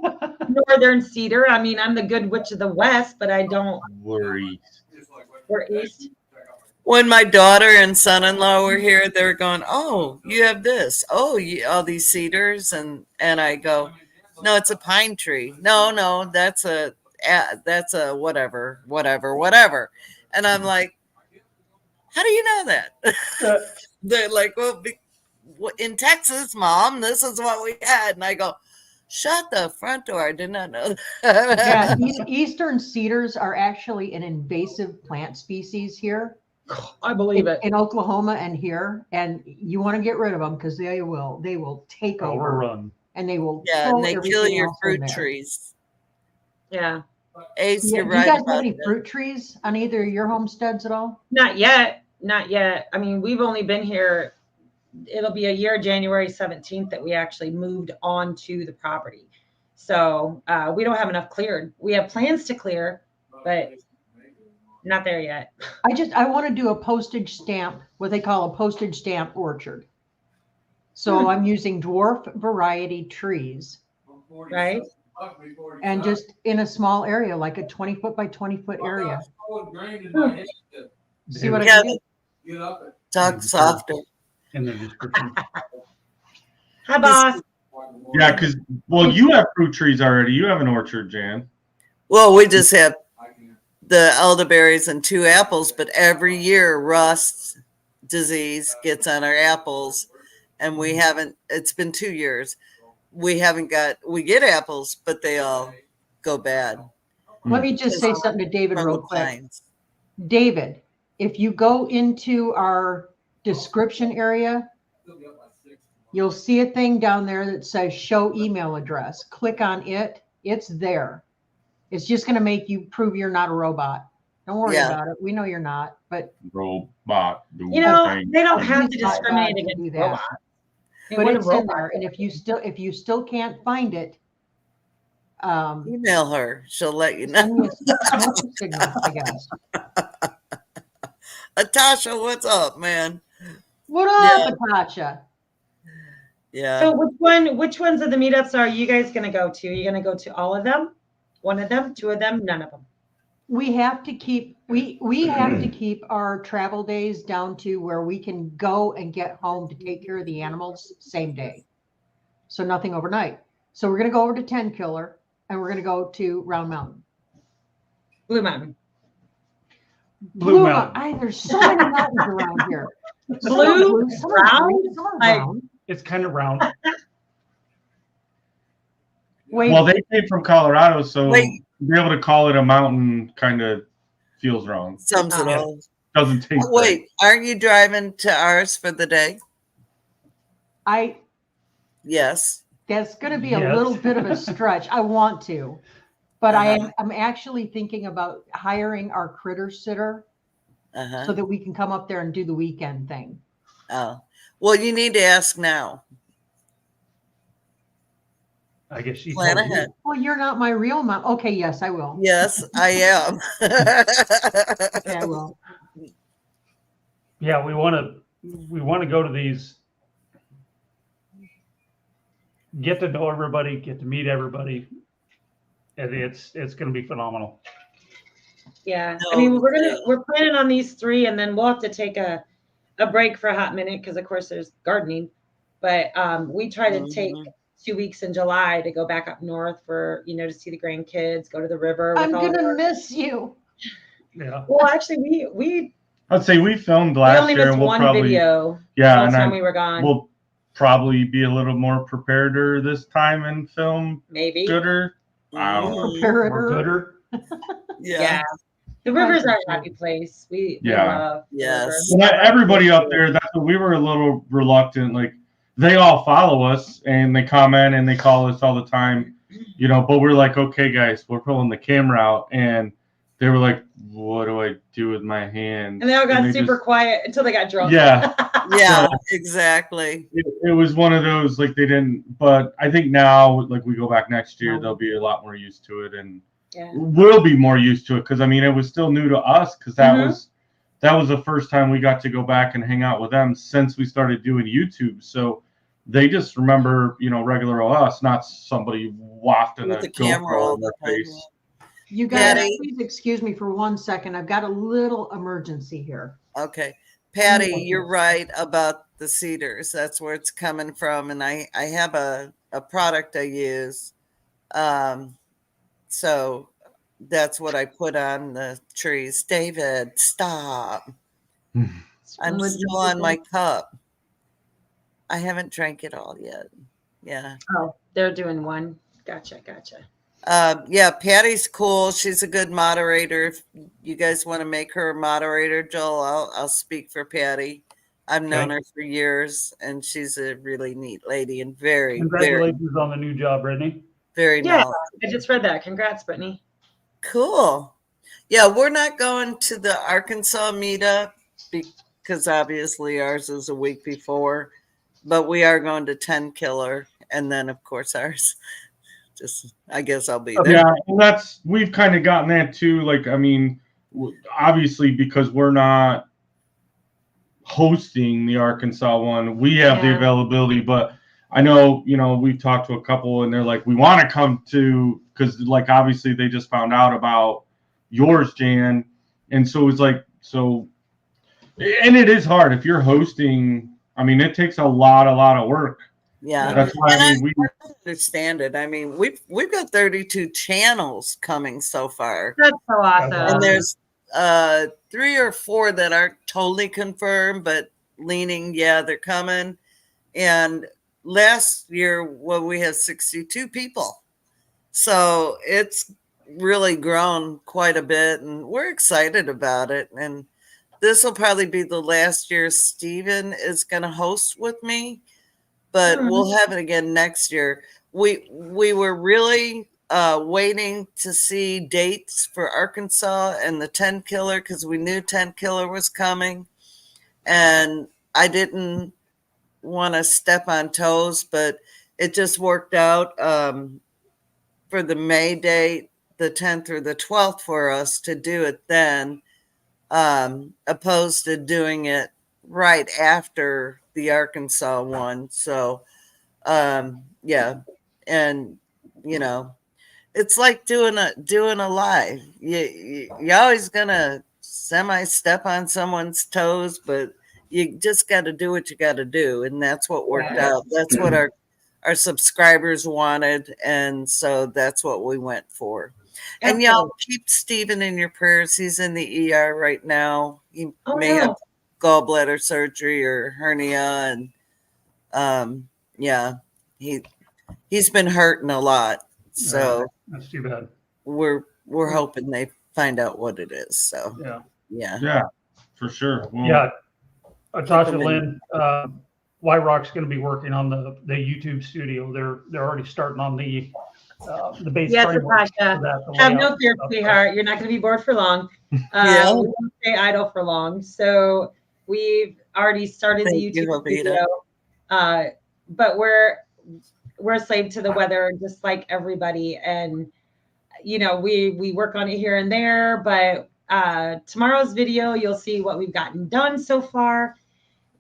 northern cedar. I mean, I'm the good witch of the west, but I don't. Worries. We're east. When my daughter and son-in-law were here, they were going, "Oh, you have this. Oh, all these cedars," and I go, "No, it's a pine tree. No, that's a whatever. And I'm like, how do you know that? They're like, well, in Texas, Mom, this is what we had. And I go, shut the front door. I did not know that. Yeah, eastern cedars are actually an invasive plant species here I believe it. in Oklahoma and here, and you want to get rid of them because they will take over Overrun. and they will Yeah, kill and they kill everything your else in fruit there. trees. Yeah. Ace, Yeah, you're do right you guys about have any that. fruit trees on either of your homesteads at all? Not yet. Not yet. I mean, we've only been here. It'll be a year, January 17th, that we actually moved onto the property. So we don't have enough cleared. We have plans to clear, but not there yet. I want to do a postage stamp, what they call a postage stamp orchard. So I'm using dwarf variety trees Right? and just in a small area, like a 20-foot by 20-foot area. See what I Yeah, can do? talk softer. in the description. Hi, boss. Yeah, because you have fruit trees already. You have an orchard, Jan. Well, we just have the elderberries and 2 apples, but every year rust disease gets on our apples, and we haven't. It's been 2 years. We get apples, but they all go bad. Let me just say something to David real quick. Pines. David, if you go into our description area, you'll see a thing down there that says show email address. Click on it. It's there. It's just going to make you prove you're not a robot. Don't worry about it. We know you're not, but robot. They don't have to discriminate against robots. But it's in there, and if you still can't find it, email her. She'll let you send know. me a smoke signal, I guess. Natasha, what's up, man? What up, Natasha? Yeah. So which ones of the meetups are you guys going to go to? Are you going to go to all of them? One of them? 2 of them? None of them? We have to keep our travel days down to where we can go and get home to take care of the animals same day. So nothing overnight. So we're going to go over to 10 Killer and we're going to go to Round Mountain. Blue Mountain. Blue Mountain. There's so many mountains around here. Blue, round? Round. It's kind of round. Wait, Well, they came from Colorado, so Wait. to be able to call it a mountain kind of feels wrong. Sums it all. Doesn't taste right. Wait, aren't you driving to ours for the day? Yes. That's going to be a Yes. little bit of a stretch. I want to, but I'm actually thinking about hiring our critter sitter so that we can come up there and do the weekend thing. Oh, well, you need to ask now. I guess she Plan told you. ahead. Well, you're not my real mom. Okay, yes, I will. Yes, I am. Okay, I will. Yeah, we want to go to these, get to know everybody, get to meet everybody, and it's going to be phenomenal. Yeah. I mean, we're planning on these 3, and then we'll have to take a break for a hot minute because of course there's gardening. But we try to take 2 weeks in July to go back up north for, to see the grandkids, go to the river. I'm gonna miss you. Yeah. Well, actually, I'd say we filmed we last only year, missed and we'll one probably video. Yeah, the whole and time we were gone. we'll probably be a little more prepared this time and film Maybe. gooder. I don't know. Or gooder. Yeah. The river's our happy place. We love the river. Well, everybody up there, that's what we were a little reluctant. Like, they all follow us and they comment and they call us all the time, but we're like, okay, guys, we're pulling the camera out. And they were like, what do I do with my hands? And they all got super quiet until they got drunk. Yeah. Yeah, exactly. It was one of those, like, they didn't, but I think now, like, we go back next year, they'll be a lot more used to it. And we'll be more used to it because, I mean, it was still new to us because that was the first time we got to go back and hang out with them since we started doing YouTube. So they just remember, regular us, not somebody wafting With a the camera GoPro all in their the time. face. You guys, Patty. please excuse me for 1 second. I've got a little emergency here. Okay. Patty, you're right about the cedars. That's where it's coming from. And I have a product I use. So that's what I put on the trees. David, stop. I'm still on my cup. I haven't drank it all yet. Yeah. Oh, they're doing one. Gotcha. Yeah, Patty's cool. She's a good moderator. If you guys want to make her a moderator, Joel, I'll speak for Patty. I've known her for years, and she's a really neat lady and very, Congratulations on the new job, Brittany. very knowledgeable. I just read that. Congrats, Brittany. Cool. Yeah, we're not going to the Arkansas meetup because obviously ours is a week before, but we are going to 10 Killer, and then of course ours. Just, I guess I'll be there. Yeah, and we've kind of gotten that too. Like, I mean, obviously because we're not hosting the Arkansas one, we have the availability, but I know, we've talked to a couple and they're like, we want to come to, because like, obviously they just found out about yours, Jan. And so it's like, and it is hard if you're hosting I mean, it takes a lot of work. Yeah. That's why And I mean, I understand it. I mean, we've got 32 channels coming so far. That's so awesome. And there's 3 or 4 that aren't totally confirmed, but leaning, yeah, they're coming. And last year, well, we had 62 people. So it's really grown quite a bit, and we're excited about it. And this will probably be the last year Steven is going to host with me, but we'll have it again next year. We were really waiting to see dates for Arkansas and the 10 killer because we knew 10 killer was coming, and I didn't want to step on toes, but it just worked out for the May date, the 10th or the 12th, for us to do it then, opposed to doing it right after the Arkansas one. So yeah, and you know, it's like doing a live. You're always gonna semi step on someone's toes, but you just got to do what you got to do, and that's what worked out. That's what our subscribers wanted, and so that's what we went for. And y'all keep Steven in your prayers. He's in the ER right now. He may have gallbladder surgery or hernia, and yeah, he's been hurting a lot. So that's too bad. We're hoping they find out what it is. So yeah, for sure. Well, yeah, Tasha Lynn, Y-Rock's going to be working on the YouTube studio. They're already starting on the base framework. Have no fear, sweetheart. You're not going to be bored for long. We won't stay idle for long. So we've already started the YouTube studio, but we're a slave to the weather, just like everybody. And you know, we work on it here and there. But tomorrow's video, you'll see what we've gotten done so far.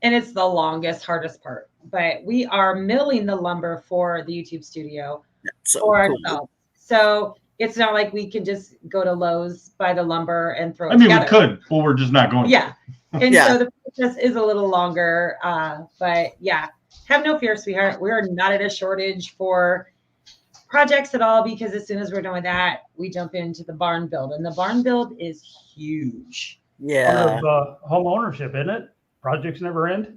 And it's the longest, hardest part. But we are milling the lumber for the YouTube studio for ourselves. So it's not like we can just go to Lowe's, buy the lumber, and throw it together. We could, but we're just not going. Yeah. And so the process is a little longer. But yeah, have no fear, sweetheart. We are not at a shortage for projects at all, because as soon as we're done with that, we jump into the barn build. And the barn build is huge. Yeah. Part of home ownership, isn't it? Projects never end.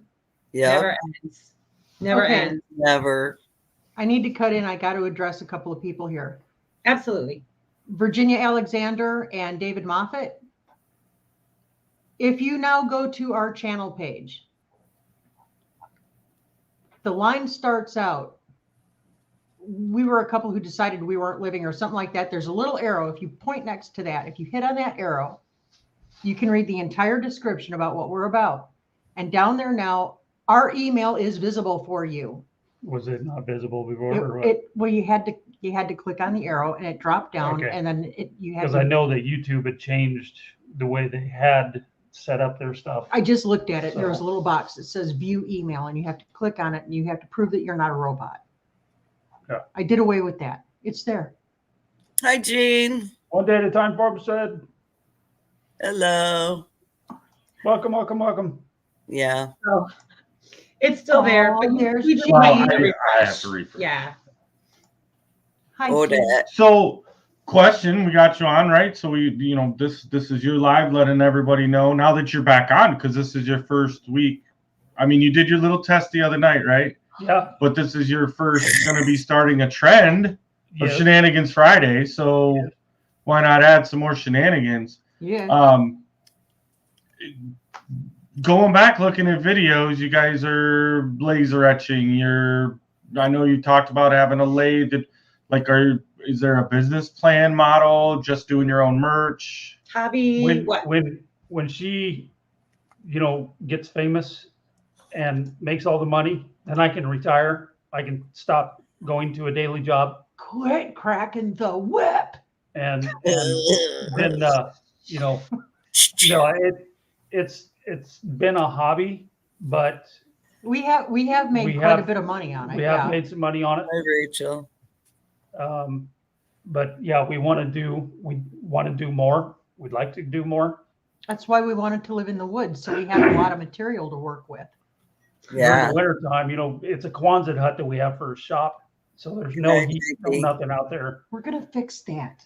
Yeah. Never ends. Never ends. Never. I need to cut in. I got to address a couple of people here. Absolutely. Virginia Alexander and David Moffat. If you now go to our channel page, the line starts out. We were a couple who decided we weren't living or something like that. There's a little arrow. If you point next to that, if you hit on that arrow, you can read the entire description about what we're about. And down there now, our email is visible for you. Was it not visible before? Well, you had to click on the arrow and it dropped down, and then you had. Because I know that YouTube had changed the way they had set up their stuff. I just looked at it. There was a little box that says view email, and you have to click on it, and you have to prove that you're not a robot. Yeah. I did away with that. It's there. Hi, Jean. One day at a time, Barbara said. Hello. Welcome. Yeah. Oh, it's still there. But I have to refresh. Yeah. Hi. So, question, we got you on, right? So this is your live, letting everybody know now that you're back on, because this is your first week. I mean, you did your little test the other night, right? Yeah. But this is your first going to be starting a trend of Shenanigans Friday. So why not add some more shenanigans? Yeah. Going back, looking at videos, you guys are laser etching. I know you talked about having a lathe. Is there a business plan model? Just doing your own merch? Hobby? When she, gets famous and makes all the money, then I can retire. I can stop going to a daily job. Quit cracking the whip. And then it's been a hobby, but we have made quite a bit of money on it. We have made some money on it. Hi, Rachel. But yeah, we want to do more. We'd like to do more. That's why we wanted to live in the woods, so we have a lot of material to work with. during Yeah. the winter time, it's a Quonset hut that we have for a shop. So there's no heat, no nothing out there. We're gonna fix that.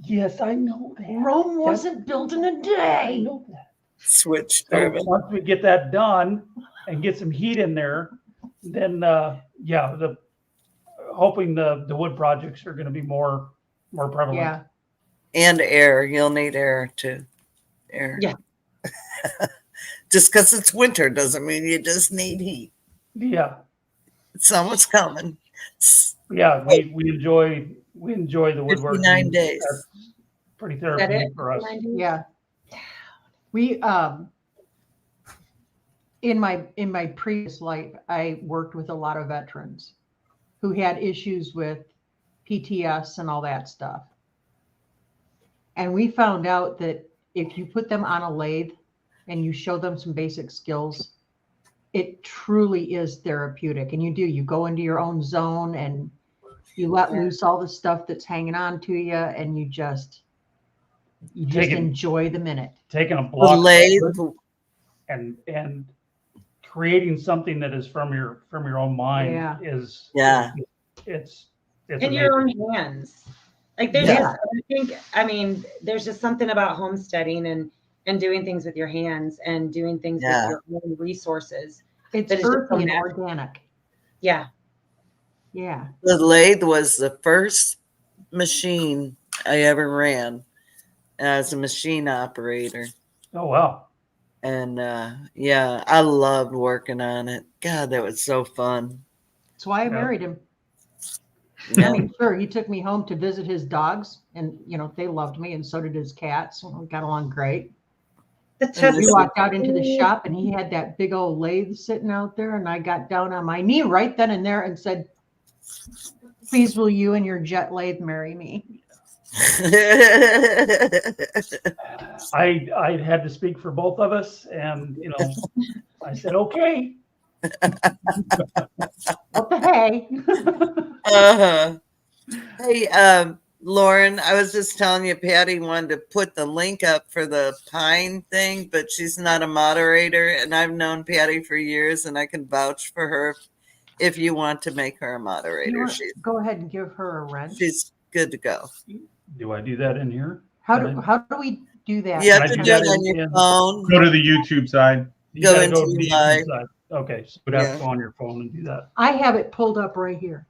Yes, I know that. Rome wasn't built in a I day. know that. Switch So turbine. once we get that done and get some heat in there, then hoping the wood projects are going to be more prevalent. Yeah. And air. You'll need air too. Air. Yeah. Just because it's winter doesn't mean you just need heat. Yeah. Someone's coming. Yeah. We enjoy the woodworking. 59 days. That's pretty Is that therapeutic it? for us. Yeah. We in my previous life, I worked with a lot of veterans who had issues with PTS and all that stuff. And we found out that if you put them on a lathe and you show them some basic skills, it truly is therapeutic. And you go into your own zone and you let loose all the stuff that's hanging on to you, and you just enjoy the minute. Taking a The block lathe. and creating something that is from your own mind is it's in your own hands. Like there's there's just something about homesteading and doing things with your hands and doing things with your own resources. It's earthy and organic. Yeah. Yeah. The lathe was the first machine I ever ran as a machine operator. Oh, wow. And I loved working on it. God, that was so fun. That's why I married him. Yeah. I mean, sure, he took me home to visit his dogs, and they loved me, and so did his cats. And we got along great. We walked out into the shop, and he had that big old lathe sitting out there, and I got down on my knee right then and there and said, "Please, will you and your jet lathe marry me?" I had to speak for both of us, and I said, okay. What the hey? Hey, Lauren, I was just telling you, Patty wanted to put the link up for the pine thing, but she's not a moderator, and I've known Patty for years, and I can vouch for her if you want to make her a moderator. Go ahead and give her a wrench. She's good to go. Do I do that in here? How do we do that? You have to do it on your phone. Go to the YouTube side. Go into into the live. side. Okay, so you'd have to go on your phone and do that. I have it pulled up right here.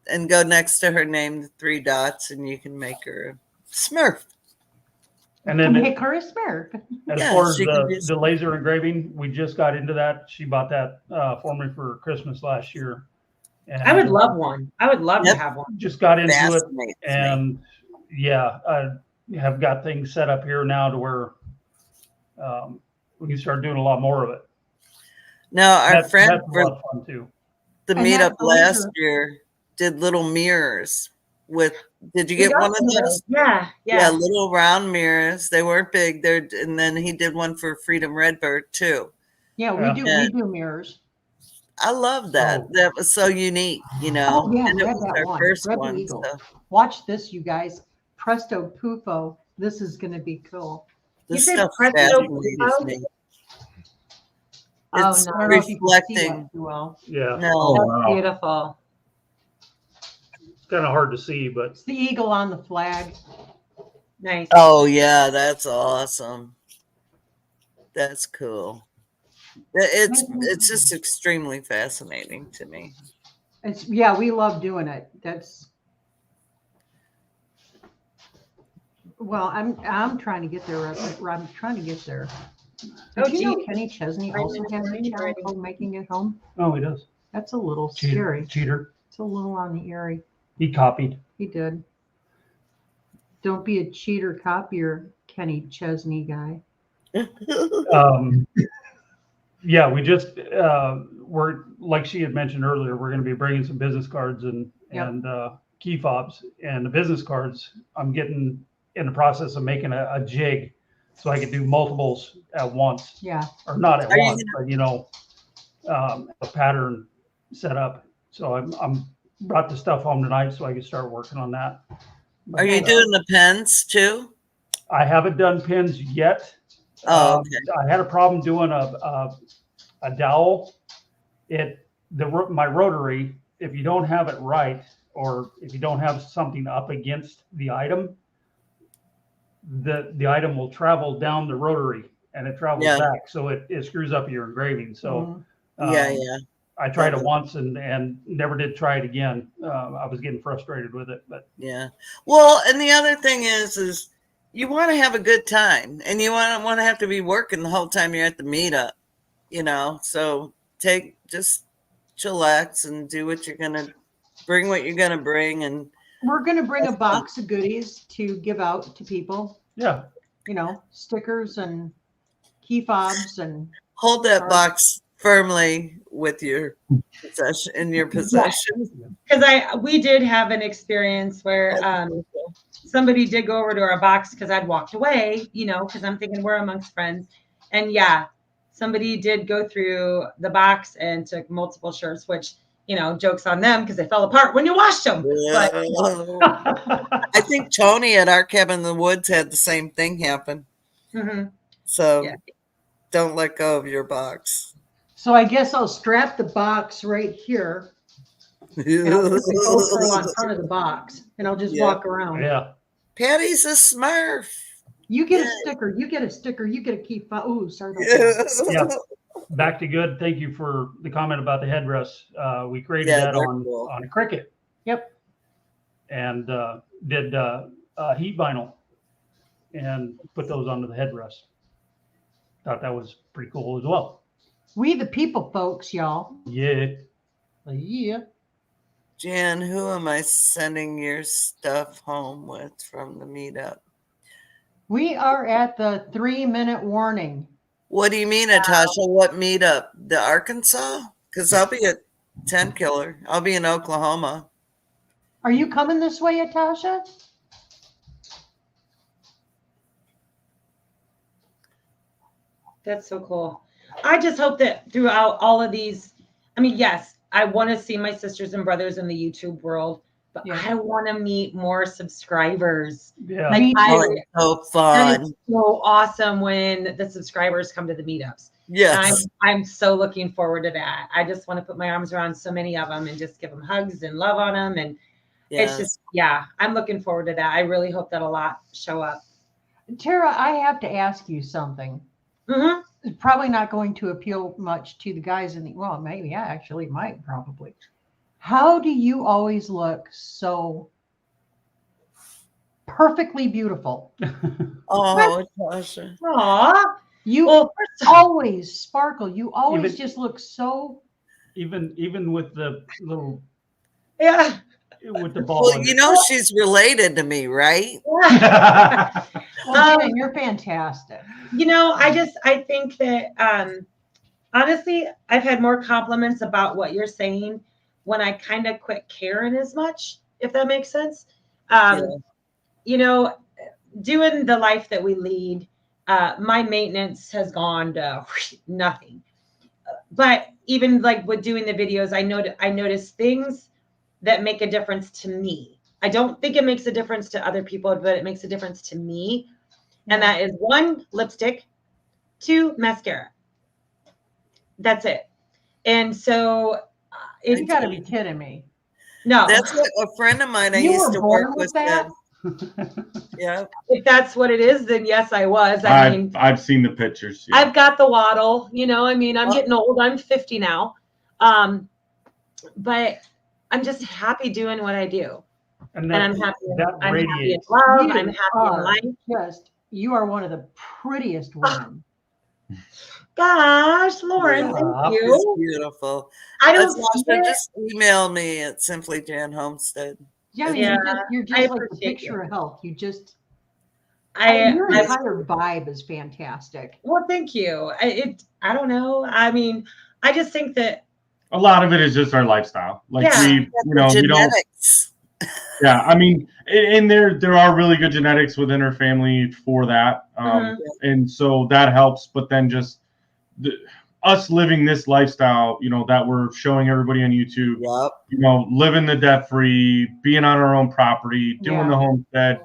And go next to her name, the 3 dots, and you can make her a Smurf. And then Make her a Smurf. as far as the laser engraving, we just got into that. She bought that for me for Christmas last year. And I would love one. I would love to have one. Just got into it, Fascinates and I have got things set up here now to where we can start doing a lot more of it. Now, our friend that's a lot of fun too. The meetup last year did little mirrors with. Did you get one of those? Yeah, little round mirrors. They weren't big. And then he did one for Freedom RedBird too. Yeah, we do mirrors. I love that. Oh. That was so unique, Oh, yeah, and it grab was that our one. first Grab the one. eagle. So Watch this, you guys. Presto pufo. This is going to be cool. this You said stuff presto fascinates pufo? me. Oh, It's no, I don't know if you can see reflecting. that too well. Yeah, No, That's beautiful. it's kind of hard to see, but It's the eagle on the flag. Nice. oh yeah, that's awesome. That's cool. It's just extremely fascinating to me. We love doing it. I'm trying to get there. I'm trying to get there. Did you know Kenny Chesney also has a channel called Making It Home? oh, he does. That's a little scary. Cheater. It's a little on the eerie. He copied. He did. Don't be a cheater copier, Kenny Chesney guy. Yeah, we just we're like she had mentioned earlier. We're going to be bringing some business cards and key fobs, and the business cards. I'm getting in the process of making a jig, so I can do multiples at once. Yeah. Or not at once, but a pattern set up. So I'm brought the stuff home tonight so I can start working on that. Are you doing the pens too? I haven't done pins yet. Oh, okay. I had a problem doing a dowel my rotary, if you don't have it right, or if you don't have something up against the item, the item will travel down the rotary and it travels back. So it screws up your engraving. So I tried it once and never did try it again. I was getting frustrated with it, but well, and the other thing is you want to have a good time, and you want to have to be working the whole time you're at the meetup, so just chillax and do what you're gonna bring, and we're gonna bring a box of goodies to give out to people. Yeah, stickers and key fobs, and hold that box firmly with your possession. Because we did have an experience where somebody did go over to our box because I'd walked away, because I'm thinking we're amongst friends, and somebody did go through the box and took multiple shirts, which jokes on them because they fell apart when you washed them. But, I think Tony at our cabin in the woods had the same thing happen. So don't let go of your box. So I guess I'll strap the box right here, and I'll put the GoPro on front of the box, and I'll just walk around. Yeah. Patty's a Smurf. You get a sticker. You get a sticker. You get a key fob. Oh, sorry about that. Yeah. Back to good. Thank you for the comment about the headrests. We created that on a Cricut. Yep. And did heat vinyl and put those onto the headrest. Thought that was pretty cool as well. We the people, folks, y'all. Yeah. Yeah. Jan, who am I sending your stuff home with from the meetup? We are at the 3-minute warning. What do you mean, Natasha? What meetup? The Arkansas? Because I'll be at 10 Killer. I'll be in Oklahoma. Are you coming this way, Natasha? That's so cool. I just hope that throughout all of these, yes, I want to see my sisters and brothers in the YouTube world, but I want to meet more subscribers. Yeah. So fun. It's so awesome when the subscribers come to the meetups. Yes. I'm so looking forward to that. I just want to put my arms around so many of them and just give them hugs and love on them. And it's just, I'm looking forward to that. I really hope that a lot show up. Tara, I have to ask you something. Mm-hmm. It's probably not going to appeal much to the guys maybe actually might probably. How do you always look so perfectly beautiful? Oh, Tasha. Aw. You always sparkle. You always just look so. Even with the little. Yeah. With the ball. Well, she's related to me, right? Well, Jen, you're fantastic. I think that honestly, I've had more compliments about what you're saying when I kind of quit caring as much, if that makes sense. Doing the life that we lead, my maintenance has gone to nothing. But even like with doing the videos, I notice things that make a difference to me. I don't think it makes a difference to other people, but it makes a difference to me. And that is 1, lipstick, 2, mascara. That's it. And so you got to be kidding me. No, that's what a friend of mine I used to work with said. Yeah. If that's what it is, then yes, I was. I've seen the pictures. Yeah. I've got the waddle, I'm getting old. I'm 50 now. But I'm just happy doing what I do. And I'm happy. I'm happy in love. I'm happy in life. You are one of the prettiest women. Gosh, Lauren, thank you. It's beautiful. I don't just email me at Simply Jan Homestead. Yeah, you're just like a picture of health. You just your entire vibe is fantastic. Well, thank you. I don't know. I just think that a lot of it is just our lifestyle. Like genetics. And there are really good genetics within her family for that. And so that helps, but then just us living this lifestyle, that we're showing everybody on YouTube, living the debt free, being on our own property, doing the homestead,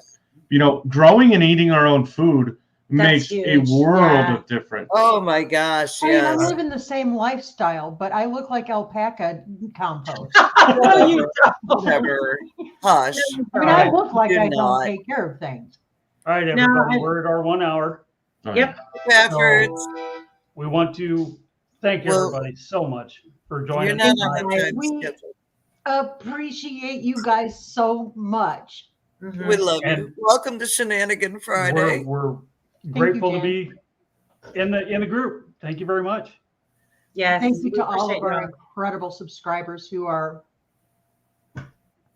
growing and eating our own food. makes huge. a world Yeah. of difference. Oh my gosh, I mean, I'm yes. living the same lifestyle, but I look like alpaca compost. No, you don't. Whatever. Hush. I mean, I Right. look like Do I not. don't take care of things. All right, No, everybody, I- we're at our 1 hour. All Yep. Efforts. We want to thank Well, everybody so much for You're joining not us on tonight. the time We- schedule. Appreciate you guys so much. Mhm. We love And you. Welcome to Shenanigan Friday. We're you, grateful to Jan. be in the group. Thank you very much. Yes. Thank you we to all appreciate of our y'all. incredible subscribers who are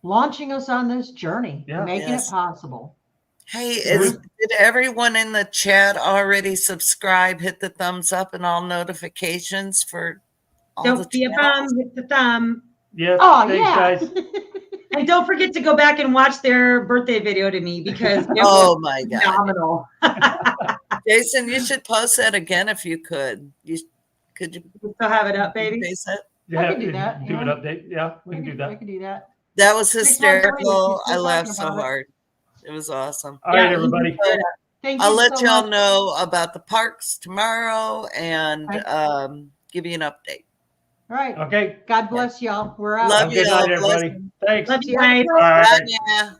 launching us on this journey, Yeah. making Yes. it possible. Hey, Yeah. did everyone in the chat already subscribe, hit the thumbs up and all notifications for all the Don't be a channels? bum with the thumb. Yes, Oh, thanks, yeah. guys. And don't forget to go back and watch their birthday video to me because it Oh was my God. phenomenal. Jason, you should post that again if you could. Could you You still have it up, baby? paste that? Yeah, can do that, Do an yeah. update. Yeah, we can do I that. can do that. That was Thanks, Marjorie. hysterical. She's I still laughed talking so about it. hard. It was awesome. All right, Yeah, everybody. So Thank you I'll let so y'all much. know about the parks tomorrow and Okay. give you an update. All right. Okay. God bless y'all. We're out. Love Have a good you night, all. everybody. Thanks. Love you Yeah. guys. All right. Bye now.